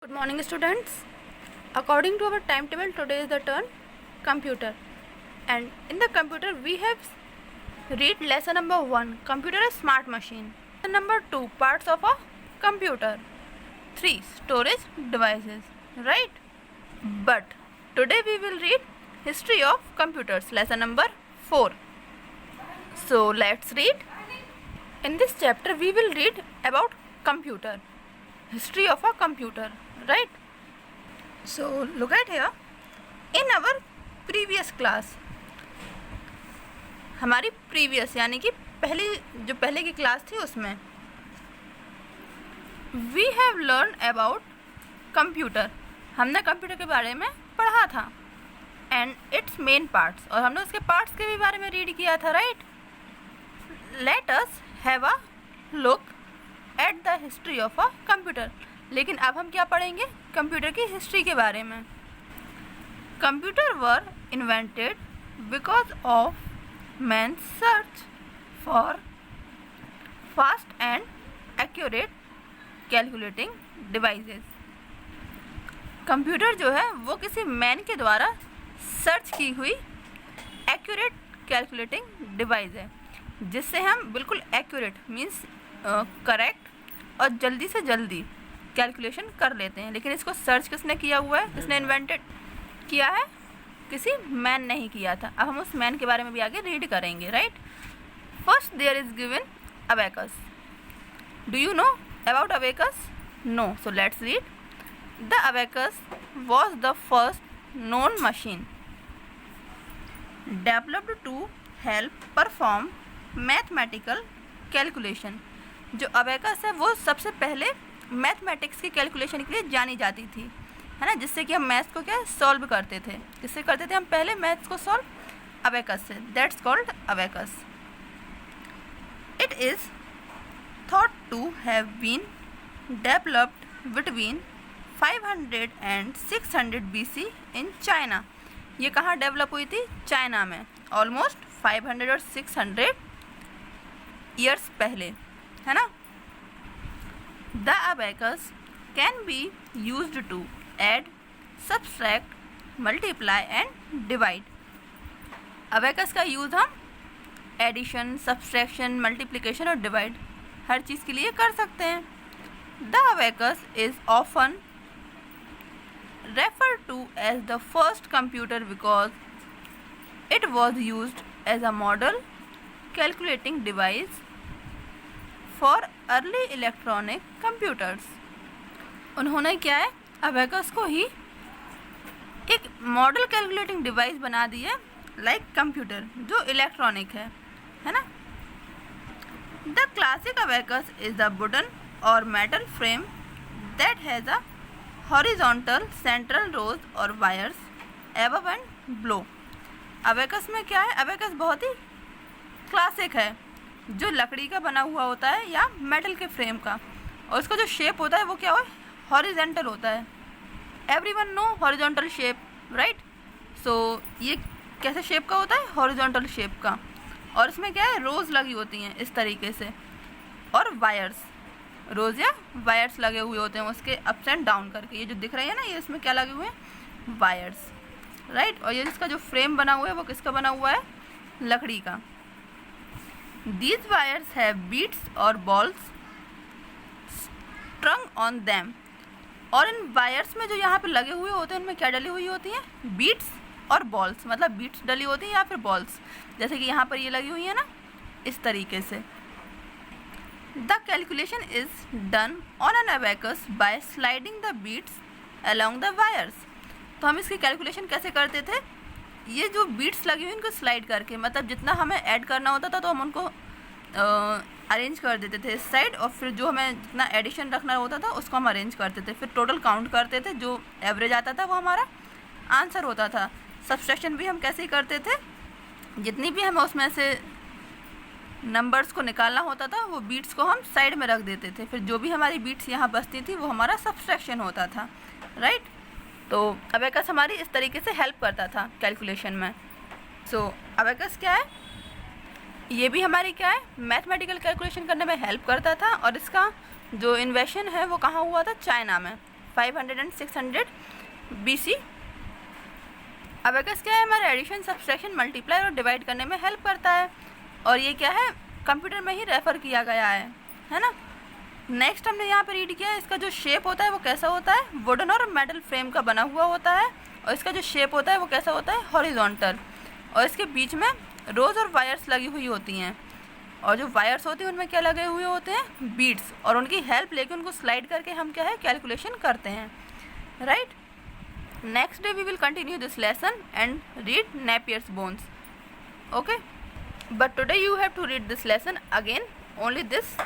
Good morning, students. According to our timetable, today is the turn computer, and in the computer we have read lesson number 1, computer is smart machine. Lesson number 2, parts of a computer. 3, storage devices. Right? But today we will read history of computers. Lesson number 4. So let's read. In this chapter we will read about computer, history of a computer. Right? So look at here. In our previous class, हमारी previous यानी कि पहले की class थी उसमें we have learned about computer. हमने computer के बारे में पढ़ा था and its main parts, और हमने उसके पार्ट्स के भी बारे में रीड किया था. Right? Let us have a look at the history of a computer. लेकिन अब हम क्या पढ़ेंगे? कंप्यूटर की हिस्ट्री के बारे में. Computer were invented because of man search for fast and accurate calculating devices. Computer जो है वो किसी मैन के द्वारा सर्च की हुई एक्यूरेट कैलकुलेटिंग डिवाइस है, जिससे हम बिल्कुल एक्यूरेट मीन्स करेक्ट और जल्दी से जल्दी कैलकुलेशन कर लेते हैं. लेकिन इसको सर्च किसने किया हुआ है? किसने इन्वेंटेड किया है? किसी मैन ने ही किया था. अब हम उस मैन के बारे में भी आगे रीड करेंगे. Right? First there is given abacus. Do you know about abacus? No. So let's read. The abacus was the first known machine developed to help perform mathematical calculation. जो अबेकस है वो सबसे पहले मैथमेटिक्स की calculation के लिए जानी जाती थी, है ना, जिससे कि हम मैथ्स को क्या सॉल्व करते थे. किससे करते थे हम पहले मैथ्स को सॉल्व? अबेकस से. That's called abacus. It is thought to have been developed between 500 and 600 BC in China. ये कहाँ डेवलप हुई थी? चाइना में. ऑलमोस्ट 500 और 600 ईयर्स पहले, है ना. The abacus can be used to add, subtract, multiply and divide. abacus का यूज़ हम एडिशन, सब्सट्रैक्शन, मल्टीप्लिकेशन और डिवाइड हर चीज़ के लिए कर सकते हैं. The abacus is often referred to as the first computer because it was used as a model calculating device for early electronic computers. उन्होंने क्या है? अबेकस को ही एक मॉडल कैलकुलेटिंग डिवाइस बना दी है, लाइक कंप्यूटर जो इलेक्ट्रॉनिक है ना. The classic abacus is the wooden और metal frame that has a horizontal central rods और wires above and below. Abacus में क्या है? अबेकस बहुत ही क्लासिक है, जो लकड़ी का बना हुआ होता है या मेटल के फ्रेम का, और उसका जो शेप होता है वो क्या हो? हॉरिजेंटल होता है. Everyone know horizontal shape, right? So ये कैसे शेप का होता है? हॉरिजॉन्टल शेप का. और इसमें क्या है? रोज़ लगी होती हैं इस तरीके से, और वायर्स, रोज़ या वायर्स लगे हुए होते हैं उसके अप्स एंड डाउन करके. ये जो दिख रही है ना, ये इसमें क्या लगे हुए हैं? वायर्स. राइट? और ये जिसका जो फ्रेम बना हुआ है वो किसका बना हुआ है? लकड़ी का. These wires have beads और balls strung on them. और इन वायर्स में जो यहाँ पे लगे हुए होते हैं उनमें क्या डली हुई होती हैं? बीट्स और बॉल्स. मतलब बीट्स डली होती हैं या फिर बॉल्स, जैसे कि यहाँ पर ये लगी हुई है ना, इस तरीके से. The calculation is done on an abacus by sliding the beads along the wires. तो हम इसकी कैलकुलेशन कैसे करते थे? ये जो बीट्स लगी हुई इनको स्लाइड करके, मतलब जितना हमें ऐड करना होता था तो हम उनको अरेंज कर देते थे इस साइड, और फिर जो हमें जितना एडिशन रखना होता था उसको हम अरेंज करते थे. फिर टोटल काउंट करते थे, जो एवरेज आता था वो हमारा आंसर होता था. सब्सट्रैक्शन भी हम कैसे ही करते थे? जितनी भी हमें उसमें से नंबर्स को निकालना होता था वो बीट्स को हम साइड में रख देते थे. फिर जो भी हमारी बीट्स यहाँ बचती थी वो हमारा सब्सट्रैक्शन होता था. राइट? तो अबेकस हमारी इस तरीके से हेल्प करता था कैलकुलेशन में. सो अबेकस क्या है? ये भी हमारी क्या है, मैथमेटिकल कैलकुलेशन करने में हेल्प करता था। और इसका जो इन्वेंशन है वो कहाँ हुआ था, चाइना में 500 and 600 BC। अबेकस क्या है, हमारे एडिशन, सब्सट्रैक्शन, मल्टीप्लाई और डिवाइड करने में हेल्प करता है, और ये क्या है, कंप्यूटर में ही रेफ़र किया गया है ना। नेक्स्ट हमने यहाँ पे रीड किया है, इसका जो शेप होता है वो कैसा होता है, वुडन और मेटल फ्रेम का बना हुआ होता है, और इसका जो शेप होता है वो कैसा होता है, हॉरिजॉन्टल, और इसके बीच में रोज और वायर्स लगी हुई होती हैं, और जो वायर्स होती हैं उनमें क्या लगे हुए होते हैं, बीड्स, और उनकी हेल्प लेके उनको स्लाइड करके हम क्या है, कैलकुलेशन करते हैं, right. Next day we will continue this lesson and read Napier's bones, okay, but today you have to read this lesson again, only this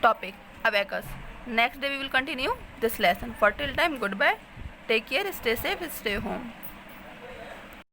topic, abacus. Next day we will continue this lesson. For till time, goodbye, take care, stay safe, stay home.